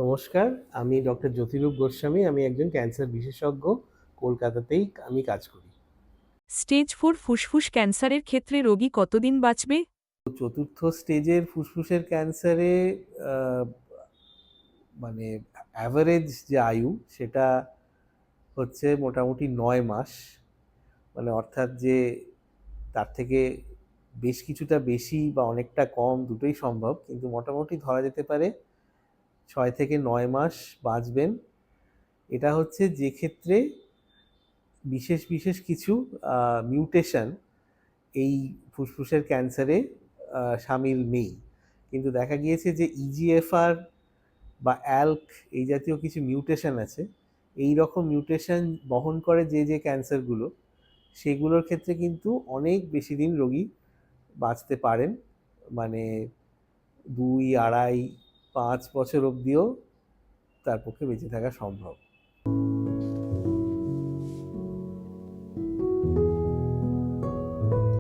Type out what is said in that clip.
নমস্কার, আমি ডক্টর জ্যোতিরূপ গোস্বামী। আমি একজন ক্যান্সার বিশেষজ্ঞ। কলকাতাতেই আমি কাজ করি। স্টেজ 4 ফুসফুস ক্যান্সারের ক্ষেত্রে রোগী কতদিন বাঁচবে? চতুর্থ স্টেজের ফুসফুসের ক্যান্সারে আহ, মানে অ্যাভারেজ যে আয়ু সেটা হচ্ছে মোটামুটি 9 মাস। মানে অর্থাৎ যে তার থেকে বেশ কিছুটা বেশি বা অনেকটা কম দুটোই সম্ভব, কিন্তু মোটামুটি ধরা যেতে পারে 6 থেকে 9 মাস বাঁচবেন। এটা হচ্ছে যে ক্ষেত্রে বিশেষ বিশেষ কিছু মিউটেশন এই ফুসফুসের ক্যান্সারে সামিল নেই। কিন্তু দেখা গিয়েছে যে ইজিএফআর বা অ্যালক এই জাতীয় কিছু মিউটেশন আছে। এই রকম মিউটেশন বহন করে যে যে ক্যান্সারগুলো, সেগুলোর ক্ষেত্রে কিন্তু অনেক বেশি দিন রোগী বাঁচতে পারেন। মানে 2, 2.5, 5 বছর অবধিও তার পক্ষে বেঁচে থাকা সম্ভব।